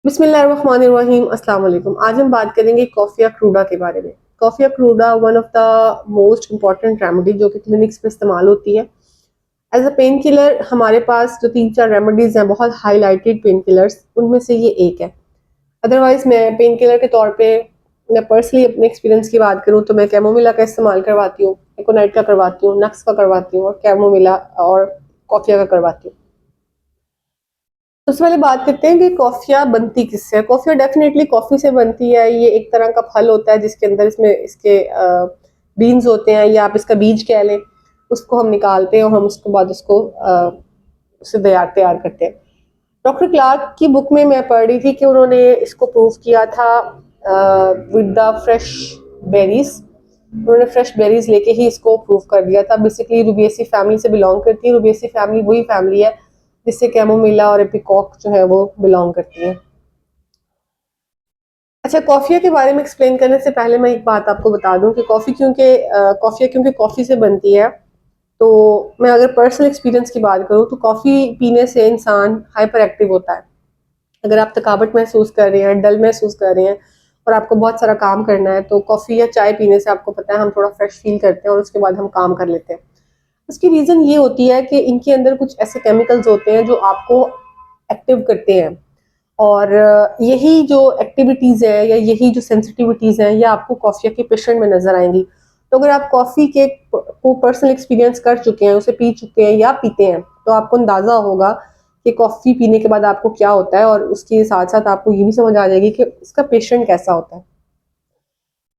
बिस्मिल्लाहिर्रहमानिर्रहीम अस्सलाम वालेकुम। आज हम बात करेंगे कॉफ़िया क्रूडा के बारे में। Coffea cruda one of the most important remedy जो कि क्लिनिक्स में इस्तेमाल होती है एज अ पेन किलर। हमारे पास जो 3-4 रेमेडीज हैं बहुत हाईलाइटेड पेन किलर्स, उनमें से ये एक है। अदरवाइज मैं पेन किलर के तौर पे मैं पर्सनली अपने एक्सपीरियंस की बात करूँ तो मैं कैमोमिला का इस्तेमाल करवाती हूँ, एकोनाइट का करवाती हूँ, नक्स का करवाती हूँ और कैमोमिला और कॉफ़िया का करवाती हूँ। सबसे पहले बात करते हैं कि कॉफिया बनती किससे है। कॉफिया डेफिनेटली कॉफी से बनती है। ये एक तरह का फल होता है जिसके अंदर इसमें इसके बीन्स होते हैं या आप इसका बीज कह लें। उसको हम निकालते हैं और हम उसके बाद उसको उससे तैयार तैयार करते हैं। डॉक्टर क्लार्क की बुक में मैं पढ़ रही थी कि उन्होंने इसको प्रूव किया था विद द फ्रेश बेरीज। उन्होंने फ्रेश बेरीज लेके ही इसको प्रूव कर दिया था। बेसिकली रुबिएसी फैमिली से बिलोंग करती है। रुबिएसी फैमिली वही फैमिली है जिससे कैमोमिला और एपिकॉक जो है वो बिलोंग करती है। अच्छा, कॉफिया के बारे में एक्सप्लेन करने से पहले मैं एक बात आपको बता दूं कि कॉफिया क्योंकि कॉफी से बनती है, तो मैं अगर पर्सनल एक्सपीरियंस की बात करूं तो कॉफी पीने से इंसान हाइपर एक्टिव होता है। अगर आप थकावट महसूस कर रहे हैं, डल महसूस कर रहे हैं और आपको बहुत सारा काम करना है, तो कॉफी या चाय पीने से आपको पता है हम थोड़ा फ्रेश फील करते हैं और उसके बाद हम काम कर लेते हैं। उसकी रीज़न ये होती है कि इनके अंदर कुछ ऐसे केमिकल्स होते हैं जो आपको एक्टिव करते हैं। और यही जो एक्टिविटीज़ है या यही जो सेंसिटिविटीज़ हैं ये आपको कॉफ़ी के पेशेंट में नज़र आएंगी। तो अगर आप कॉफ़ी के को पर्सनल एक्सपीरियंस कर चुके हैं, उसे पी चुके हैं या पीते हैं, तो आपको अंदाज़ा होगा कि कॉफ़ी पीने के बाद आपको क्या होता है और उसके साथ साथ आपको ये भी समझ आ जाएगी कि इसका पेशेंट कैसा होता है।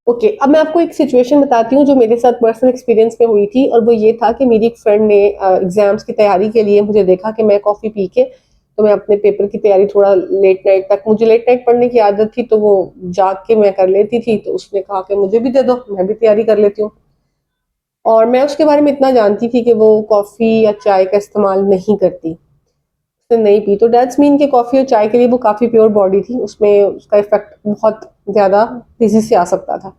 ओके, अब मैं आपको एक सिचुएशन बताती हूँ जो मेरे साथ पर्सनल एक्सपीरियंस में हुई थी। और वो ये था कि मेरी एक फ्रेंड ने एग्जाम्स की तैयारी के लिए मुझे देखा कि मैं कॉफ़ी पी के, तो मैं अपने पेपर की तैयारी थोड़ा लेट नाइट तक, मुझे लेट नाइट पढ़ने की आदत थी तो वो जाग के मैं कर लेती थी, तो उसने कहा कि मुझे भी दे दो, मैं भी तैयारी कर लेती हूँ। और मैं उसके बारे में इतना जानती थी कि वो कॉफ़ी या चाय का इस्तेमाल नहीं करती, उसने नहीं पी। तो डेट्स मीन कि कॉफ़ी और चाय के लिए वो काफ़ी प्योर बॉडी थी, उसमें उसका इफेक्ट बहुत ज़्यादा तेज़ी से आ सकता था।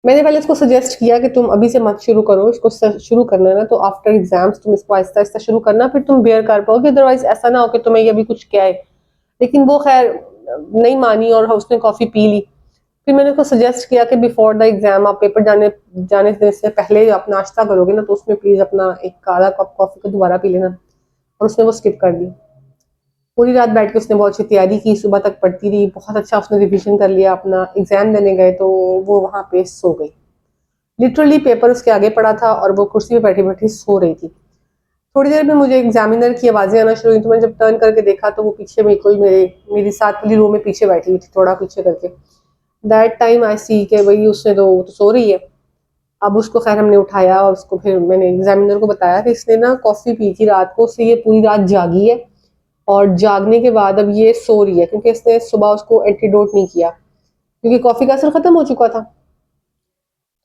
मैंने पहले इसको सजेस्ट किया कि तुम अभी से मत शुरू करो, इसको शुरू करना है ना तो आफ्टर एग्जाम्स तुम इसको आहिस्ता आहिस्ता शुरू करना, फिर तुम बेयर कर पाओगे। अदरवाइज ऐसा ना हो कि तुम्हें ये अभी कुछ क्या है। लेकिन वो खैर नहीं मानी और उसने कॉफ़ी पी ली। फिर मैंने उसको सजेस्ट किया कि बिफोर द एग्जाम आप पेपर जाने जाने से पहले आप नाश्ता करोगे ना तो उसमें प्लीज़ अपना एक आधा कप कॉफ़ी को दोबारा पी लेना। और उसने वो स्किप कर दी। पूरी रात बैठ के उसने बहुत अच्छी तैयारी की, सुबह तक पढ़ती रही, बहुत अच्छा उसने रिविजन कर लिया। अपना एग्जाम देने गए तो वो वहाँ पे सो गई। लिटरली पेपर उसके आगे पड़ा था और वो कुर्सी पे बैठी-बैठी सो रही थी। थोड़ी देर में मुझे एग्जामिनर की आवाज़ें आना शुरू हुई, तो मैंने जब टर्न करके देखा तो वो पीछे बिल्कुल मेरी साथ वाली रो में पीछे बैठी हुई थी, थोड़ा पीछे करके। दैट टाइम आई सी कि भई उसने तो वो तो सो रही है। अब उसको खैर हमने उठाया और उसको फिर मैंने एग्जामिनर को बताया कि इसने ना कॉफ़ी पी थी रात को, उससे ये पूरी रात जागी है और जागने के बाद अब ये सो रही है क्योंकि इसने सुबह उसको एंटीडोट नहीं किया, क्योंकि कॉफ़ी का असर खत्म हो चुका था।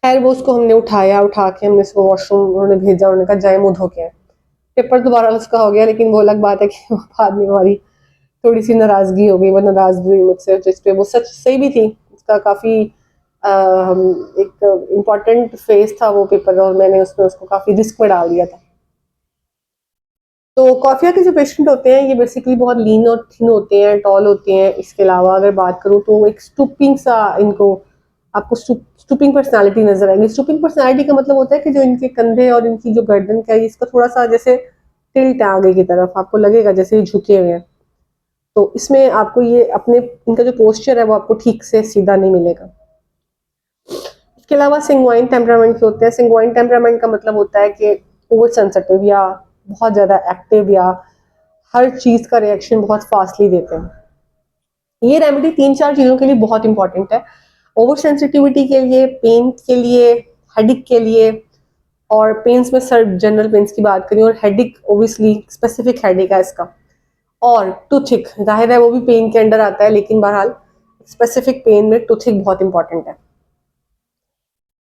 खैर वो उसको हमने उठाया, उठा के हमने इसको वॉशरूम उन्होंने भेजा, उन्होंने कहा जाए मुँह धो के आएँ। पेपर दोबारा उसका हो गया, लेकिन वो अलग बात है कि वो बाद में हमारी थोड़ी-सी नाराज़गी हो गई, वो नाराज़ भी हुई मुझसे जिस पे वो सच सही भी थी। उसका काफ़ी एक इम्पोर्टेंट फ़ेज़ था वो पेपर और मैंने उसमें उसको काफ़ी रिस्क में डाल दिया था। तो कॉफ़िया के जो पेशेंट होते हैं ये बेसिकली बहुत लीन और थिन होते हैं, टॉल होते हैं। इसके अलावा अगर बात करूँ तो एक स्टूपिंग सा इनको आपको स्टूपिंग पर्सनैलिटी नज़र आएँगी। स्टूपिंग पर्सनैलिटी का मतलब होता है कि जो इनके कंधे और इनकी जो गर्दन का है इसका थोड़ा-सा जैसे टिल्ट है आगे की तरफ, आपको लगेगा जैसे ये झुके हुए हैं। तो इसमें आपको ये अपने इनका जो पोस्चर है वो आपको ठीक से सीधा नहीं मिलेगा। इसके अलावा संगुइन टेम्परामेंट के होते हैं। संगुइन टेम्परामेंट का मतलब होता है कि ओवर सेंसिटिव या बहुत ज़्यादा एक्टिव या हर चीज़ का रिएक्शन बहुत फास्टली देते हैं। ये रेमेडी 3-4 चीज़ों के लिए बहुत इंपॉर्टेंट है। ओवर सेंसिटिविटी के लिए, पेन के लिए, हेडेक के लिए। और पेन्स में सर जनरल पेन्स की बात करें और हेडेक ऑब्वियसली स्पेसिफिक हेडेक है इसका। और टूथिक ज़ाहिर है वो भी पेन के अंडर आता है, लेकिन बहरहाल स्पेसिफिक पेन में टूथिक बहुत इंपॉर्टेंट है।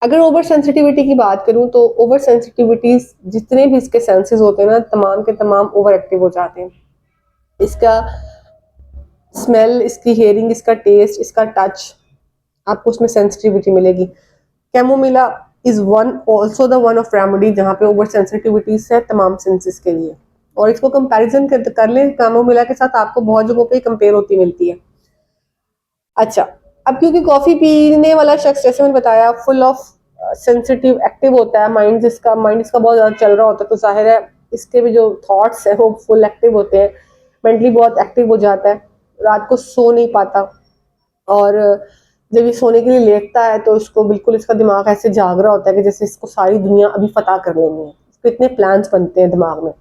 अगर ओवर सेंसिटिविटी की बात करूं तो ओवर सेंसिटिविटीज जितने भी इसके सेंसेस होते हैं ना तमाम के तमाम ओवर एक्टिव हो जाते हैं। इसका स्मेल, इसकी हेयरिंग, इसका टेस्ट, इसका टच, आपको उसमें सेंसिटिविटी मिलेगी। Chamomilla is one also the one of remedy जहाँ पे ओवर सेंसिटिविटीज है तमाम सेंसेस के लिए। और इसको कंपैरिजन कर लें कैमोमिला के साथ, आपको बहुत जगहों पे कंपेयर होती मिलती है। अच्छा, अब क्योंकि कॉफी पीने वाला शख्स, जैसे मैंने बताया, फुल ऑफ सेंसिटिव एक्टिव होता है, माइंड इसका बहुत ज़्यादा चल रहा होता है, तो जाहिर है इसके भी जो थॉट्स है वो फुल एक्टिव होते हैं, मेंटली बहुत एक्टिव हो जाता है, रात को सो नहीं पाता। और जब ये सोने के लिए लेटता है तो इसको बिल्कुल, इसका दिमाग ऐसे जाग रहा होता है कि जैसे इसको सारी दुनिया अभी फतह कर लेनी है, इसको इतने प्लान्स बनते हैं दिमाग में।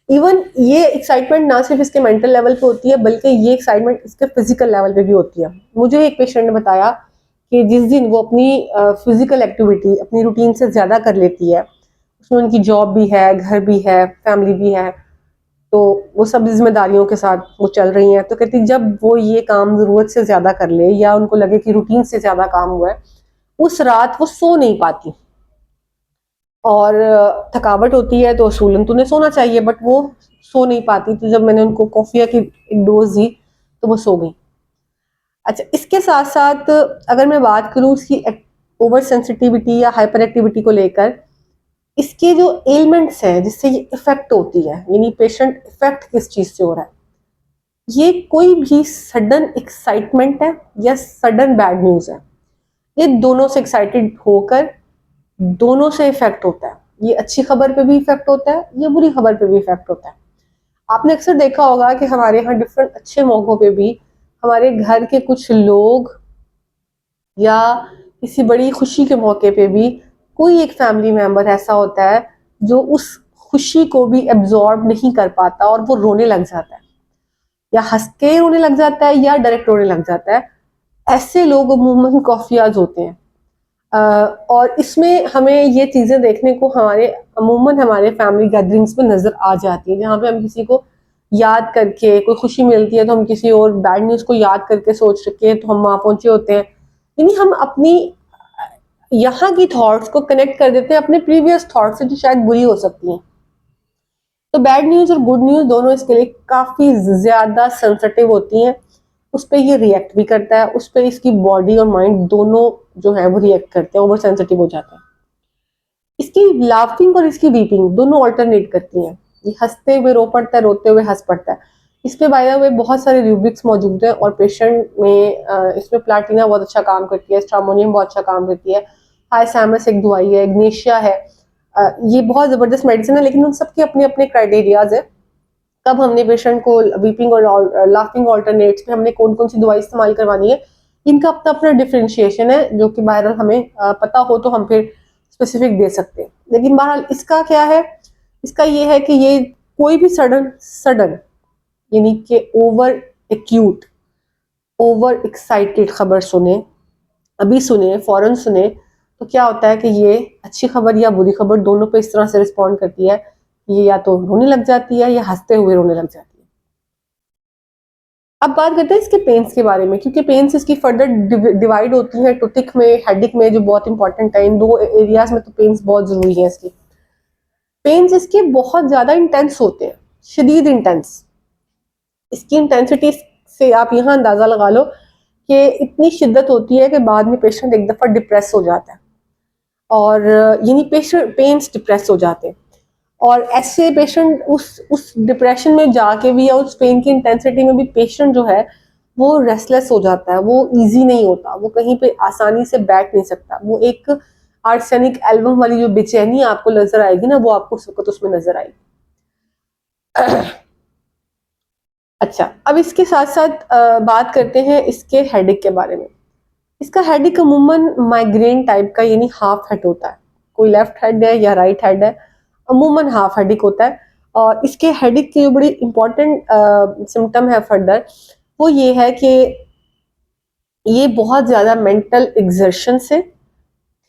इवन ये एक्साइटमेंट ना सिर्फ इसके मेंटल लेवल पे होती है, बल्कि ये एक्साइटमेंट इसके फिजिकल लेवल पे भी होती है। मुझे एक पेशेंट ने बताया कि जिस दिन वो अपनी फिजिकल एक्टिविटी अपनी रूटीन से ज़्यादा कर लेती है, उसमें उनकी जॉब भी है, घर भी है, फैमिली भी है, तो वो सब जिम्मेदारियों के साथ वो चल रही हैं, तो कहती जब वो ये काम ज़रूरत से ज़्यादा कर ले या उनको लगे कि रूटीन से ज़्यादा काम हुआ है, उस रात वो सो नहीं पाती और थकावट होती है, तो असूलन तो उन्हें सोना चाहिए, बट वो सो नहीं पाती। तो जब मैंने उनको कॉफिया की एक डोज दी तो वो सो गई। अच्छा, इसके साथ साथ अगर मैं बात करूँ इसकी ओवर सेंसिटिविटी या हाइपर एक्टिविटी को लेकर, इसके जो एलिमेंट्स हैं जिससे ये इफेक्ट होती है, यानी पेशेंट इफेक्ट किस चीज से हो रहा है, ये कोई भी सडन एक्साइटमेंट है या सडन बैड न्यूज है, ये दोनों से एक्साइटेड होकर दोनों से इफेक्ट होता है। ये अच्छी खबर पे भी इफेक्ट होता है, ये बुरी खबर पे भी इफेक्ट होता है। आपने अक्सर देखा होगा कि हमारे यहाँ डिफरेंट अच्छे मौकों पे भी हमारे घर के कुछ लोग या किसी बड़ी खुशी के मौके पे भी कोई एक फैमिली मेंबर ऐसा होता है जो उस खुशी को भी एब्जॉर्ब नहीं कर पाता और वो रोने लग जाता है, या हंस के रोने लग जाता है या डायरेक्ट रोने लग जाता है। ऐसे लोग अमूमन कॉफियाज होते हैं। और इसमें हमें ये चीज़ें देखने को अमूमन हमारे फैमिली गैदरिंग्स में नज़र आ जाती है, जहाँ पे हम किसी को याद करके कोई खुशी मिलती है तो हम किसी और बैड न्यूज़ को याद करके सोच रखे तो हम वहाँ पहुंचे होते हैं, यानी हम अपनी यहाँ की थॉट्स को कनेक्ट कर देते हैं अपने प्रीवियस थॉट से जो शायद बुरी हो सकती हैं। तो बैड न्यूज़ और गुड न्यूज़ दोनों इसके लिए काफ़ी ज़्यादा सेंसिटिव होती हैं, उस पर ये रिएक्ट भी करता है, उस पर इसकी बॉडी और माइंड दोनों जो है वो रिएक्ट करते हैं, ओवर सेंसिटिव हो जाते हैं। इसकी लाफिंग और इसकी वीपिंग दोनों ऑल्टरनेट करती हैं, ये हंसते हुए रो पड़ता है, रोते हुए हंस पड़ता है। इस पे बाय द वे बहुत सारे रूब्रिक्स मौजूद हैं और पेशेंट में इसमें प्लाटिना बहुत अच्छा काम करती है, स्ट्रामोनियम बहुत अच्छा काम करती है, हाइसैमस एक दवाई है, इग्नेशिया है। ये बहुत ज़बरदस्त मेडिसिन है, लेकिन उन सबके अपने अपने क्राइटेरियाज है। कब हमने पेशेंट को वीपिंग और लाफिंग ऑल्टरनेट्स पे हमने कौन कौन सी दवाई इस्तेमाल करवानी है, इनका अपना अपना डिफ्रेंशिएशन है, जो कि बहरहाल हमें पता हो तो हम फिर स्पेसिफिक दे सकते हैं। लेकिन बहरहाल इसका क्या है, इसका ये है कि ये कोई भी सडन सडन यानी कि ओवर एक्यूट, ओवर एक्साइटेड खबर सुने, अभी सुने, फौरन सुने, तो क्या होता है कि ये अच्छी खबर या बुरी खबर दोनों पे इस तरह से रिस्पॉन्ड करती है, ये या तो रोने लग जाती है या हंसते हुए रोने लग जाती है। अब बात करते हैं इसके पेन्स के बारे में, क्योंकि पेन्स इसकी फर्दर डिवाइड होती हैं टुटिक में, हेडिक में, जो बहुत इंपॉर्टेंट है। इन दो एरियाज में तो पेन्स बहुत जरूरी है। इसकी पेन्स इसके बहुत ज्यादा इंटेंस होते हैं, शदीद इंटेंस। इसकी इंटेंसिटी से आप यहाँ अंदाजा लगा लो कि इतनी शिद्दत होती है कि बाद में पेशेंट एक दफा डिप्रेस हो जाता है, और यानी पेशेंट पेन्स डिप्रेस हो जाते हैं, और ऐसे पेशेंट उस डिप्रेशन में जाके भी या उस पेन की इंटेंसिटी में भी पेशेंट जो है वो रेस्टलेस हो जाता है, वो इजी नहीं होता, वो कहीं पे आसानी से बैठ नहीं सकता। वो एक आर्सेनिक एल्बम वाली जो बेचैनी आपको नजर आएगी ना, वो आपको उस वक्त उसमें नजर आएगी। अच्छा, अब इसके साथ साथ बात करते हैं इसके हेडेक के बारे में। इसका हेडेक अमूमन माइग्रेन टाइप का, यानी हाफ हेड होता है। कोई लेफ्ट हेड है या राइट हेड है, अमूमन हाफ हेडेक होता है। और इसके हेडेक की जो बड़ी इंपॉर्टेंट सिम्टम है फर्दर, वो ये है कि ये बहुत ज़्यादा मेंटल एग्जर्शन से,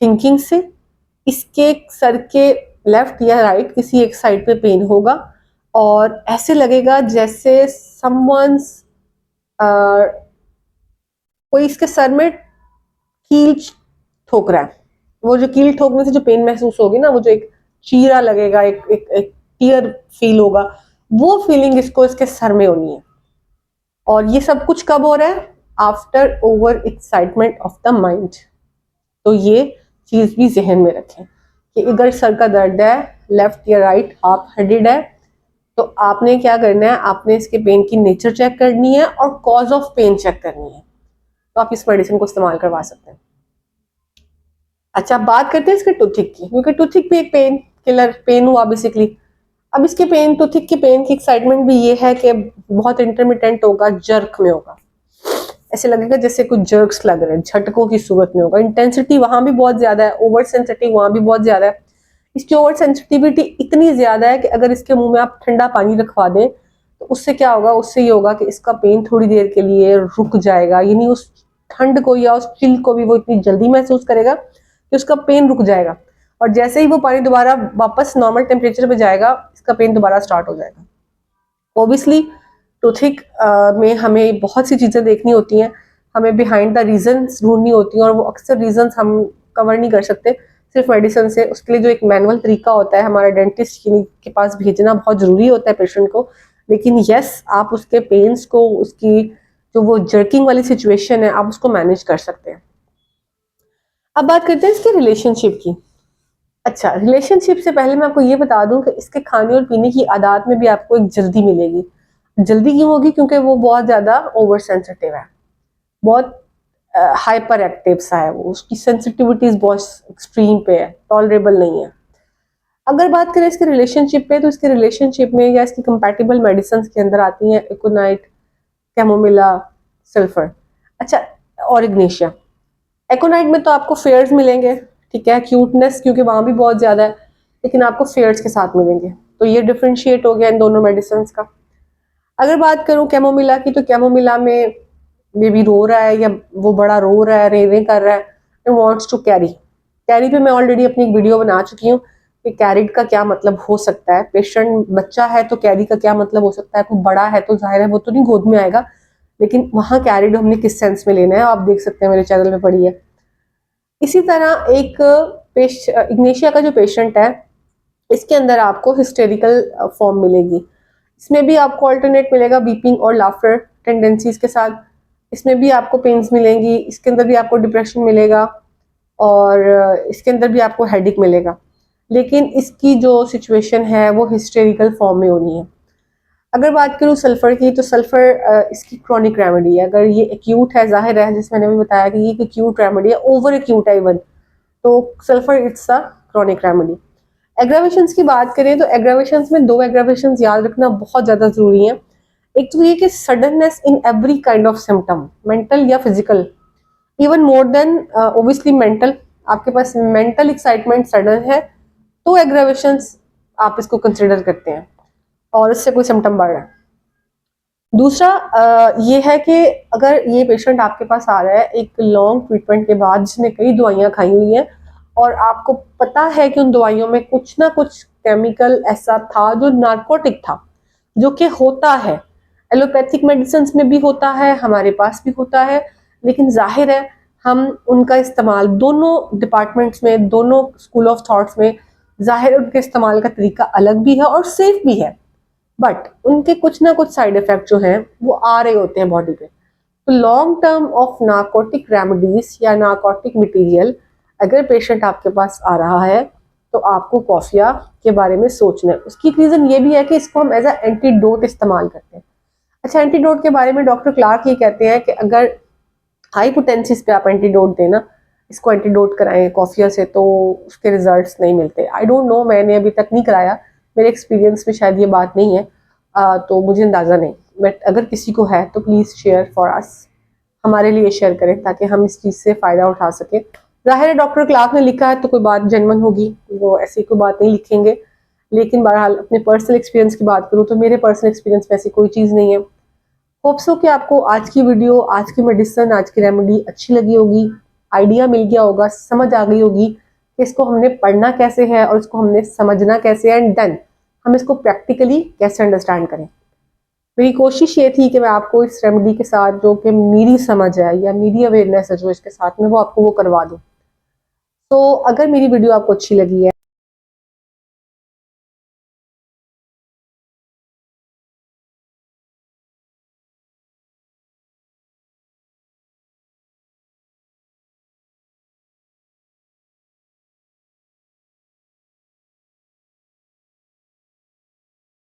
थिंकिंग से, इसके सर के लेफ्ट या राइट किसी एक साइड पे पेन होगा, और ऐसे लगेगा जैसे समवंस कोई इसके सर में कील ठोक रहा है। वो जो कील ठोकने से जो पेन महसूस होगी ना, वो जो एक चीरा लगेगा, एक टीयर फील होगा, वो फीलिंग इसको इसके सर में होनी है। और ये सब कुछ कब हो रहा है? After over excitement of the mind. तो ये चीज भी जहन में रखें कि अगर सर का दर्द है, लेफ्ट या राइट हाफ हेडेड है, तो आपने क्या करना है, आपने इसके पेन की नेचर चेक करनी है और कॉज ऑफ पेन चेक करनी है, तो आप इस मेडिसिन को इस्तेमाल करवा सकते हैं। अच्छा, बात करते हैं इसके टूथिक की, क्योंकि टूथिक भी एक पेन किलर पेन हुआ बेसिकली। अब इसके पेन, टूथिक के पेन की एक्साइटमेंट भी ये है कि बहुत इंटरमिटेंट होगा, जर्क में होगा, ऐसे लगेगा जैसे कुछ जर्क्स लग रहे हैं, झटकों की सूरत में होगा। इंटेंसिटी वहां भी बहुत ज्यादा है, ओवर सेंसिटिव वहां भी बहुत ज्यादा है। इसकी ओवर सेंसिटिविटी इतनी ज्यादा है कि अगर इसके मुंह में आप ठंडा पानी रखवा दें तो उससे क्या होगा, उससे ये होगा कि इसका पेन थोड़ी देर के लिए रुक जाएगा, यानी उस ठंड को या उस चिल को भी वो इतनी जल्दी महसूस करेगा कि उसका पेन रुक जाएगा, और जैसे ही वो पानी दोबारा वापस नॉर्मल टेम्परेचर पे जाएगा, इसका पेन दोबारा स्टार्ट हो जाएगा। ऑब्वियसली टूथिक में हमें बहुत सी चीज़ें देखनी होती हैं, हमें बिहाइंड द रीजंस ढूंढनी होती हैं, और वो अक्सर रीजंस हम कवर नहीं कर सकते सिर्फ मेडिसिन से। उसके लिए जो एक मैनुअल तरीका होता है, हमारा डेंटिस्ट के पास भेजना बहुत ज़रूरी होता है पेशेंट को। लेकिन यस, आप उसके पेन्स को, उसकी जो वो जर्किंग वाली सिचुएशन है, आप उसको मैनेज कर सकते हैं। अब बात करते हैं इसके रिलेशनशिप की। अच्छा, रिलेशनशिप से पहले मैं आपको ये बता दूं कि इसके खाने और पीने की आदत में भी आपको एक जल्दी मिलेगी। जल्दी क्यों होगी? क्योंकि वो बहुत ज़्यादा ओवर सेंसिटिव है, बहुत हाइपर एक्टिव सा है, वो उसकी सेंसिटिविटीज बहुत एक्सट्रीम पे है, टॉलरेबल नहीं है। अगर बात करें इसके रिलेशनशिप पे, तो इसके रिलेशनशिप में या इसकी कंपैटिबल मेडिसिन के अंदर आती हैं एकोनाइट, कैमोमिला, सल्फर, अच्छा, और इग्नेशिया। एकोनाइट में तो आपको फेयर्स मिलेंगे, ठीक है, क्यूटनेस क्योंकि वहां भी बहुत ज्यादा है, लेकिन आपको फेयर्स के साथ मिलेंगे, तो ये डिफ्रेंशिएट हो गया इन दोनों मेडिसिन का। अगर बात करूं कैमोमिला की, तो कैमोमिला में बेबी रो रहा है या वो बड़ा रो रहा है, रेवे कर रहा है, वांट्स टू कैरी। कैरी पे मैं ऑलरेडी अपनी एक वीडियो बना चुकी हूँ कि कैरिड का क्या मतलब हो सकता है। पेशेंट बच्चा है तो कैरी का क्या मतलब हो सकता है, कोई बड़ा है तो जाहिर है वो तो नहीं गोद में आएगा, लेकिन वहां कैरिड हमने किस सेंस में लेना है, आप देख सकते हैं मेरे चैनल में पड़ी है। इसी तरह एक इग्नेशिया का जो पेशेंट है, इसके अंदर आपको हिस्टेरिकल फॉर्म मिलेगी। इसमें भी आपको अल्टरनेट मिलेगा वीपिंग और लाफ्टर टेंडेंसीज के साथ। इसमें भी आपको पेन्स मिलेंगी, इसके अंदर भी आपको डिप्रेशन मिलेगा, और इसके अंदर भी आपको हेडेक मिलेगा। लेकिन इसकी जो सिचुएशन है वो हिस्टेरिकल फॉर्म में होनी है। अगर बात करूँ सल्फर की, तो सल्फर इसकी क्रॉनिक रेमेडी है। अगर ये एक्यूट है, जाहिर है जैसे मैंने भी बताया कि ये एक्यूट रेमेडी है, ओवर एक्यूट है इवन, तो sulphur it's a chronic remedy. Aggravations की बात करें तो एग्रावेशंस में दो एग्रावेशंस याद रखना बहुत ज़्यादा ज़रूरी है। एक तो ये कि suddenness in every kind of symptom, mental या physical, even more than obviously mental. आपके पास मेंटल एक्साइटमेंट सडन है तो एग्रावेशंस आप इसको कंसिडर करते हैं और इससे कोई सिम्टम बढ़ रहा है। दूसरा ये है कि अगर ये पेशेंट आपके पास आ रहा है एक लॉन्ग ट्रीटमेंट के बाद, जिसने कई दवाइयाँ खाई हुई हैं, और आपको पता है कि उन दवाइयों में कुछ ना कुछ केमिकल ऐसा था जो नार्कोटिक था, जो कि होता है एलोपैथिक मेडिसिन में भी होता है, हमारे पास भी होता है, लेकिन जाहिर है हम उनका इस्तेमाल दोनों डिपार्टमेंट्स में, दोनों स्कूल ऑफ थॉट्स में, जाहिर है उनके इस्तेमाल का तरीका अलग भी है और सेफ भी है, बट उनके कुछ ना कुछ साइड इफेक्ट जो हैं वो आ रहे होते हैं बॉडी पे। तो long term of narcotic remedies या नार्कोटिक मटेरियल अगर पेशेंट आपके पास आ रहा है, तो आपको कॉफिया के बारे में सोचना है। उसकी रीज़न ये भी है कि इसको हम एज अ एंटीडोट इस्तेमाल करते हैं। अच्छा, एंटीडोट के बारे में डॉक्टर क्लार्क ये कहते हैं कि अगर हाई पोटेंसीज पे आप एंटीडोट देना, इसको एंटीडोट कराएं कॉफिया से, तो उसके रिजल्ट्स नहीं मिलते। आई डोंट नो, मैंने अभी तक नहीं कराया, मेरे एक्सपीरियंस में शायद ये बात नहीं है, तो मुझे अंदाज़ा नहीं। बट अगर किसी को है तो प्लीज़ शेयर फॉर अस, हमारे लिए शेयर करें ताकि हम इस चीज़ से फ़ायदा उठा सकें। जाहिर है डॉक्टर क्लार्क ने लिखा है तो कोई बात जेन्युइन होगी, वो ऐसी कोई बात नहीं लिखेंगे, लेकिन बहरहाल अपने पर्सनल एक्सपीरियंस की बात करूँ तो मेरे पर्सनल एक्सपीरियंस में ऐसी कोई चीज़ नहीं है। होप सो कि आपको आज की वीडियो, आज की मेडिसिन, आज की रेमेडी अच्छी लगी होगी, आइडिया मिल गया होगा, समझ आ गई होगी कि इसको हमने पढ़ना कैसे है और इसको हमने समझना कैसे है, एंड देन हम इसको प्रैक्टिकली कैसे अंडरस्टैंड करें। मेरी कोशिश ये थी कि मैं आपको इस रेमेडी के साथ, जो कि मेरी समझ है या मेरी अवेयरनेस है जो इसके साथ में, वो आपको वो करवा दूँ। तो अगर मेरी वीडियो आपको अच्छी लगी है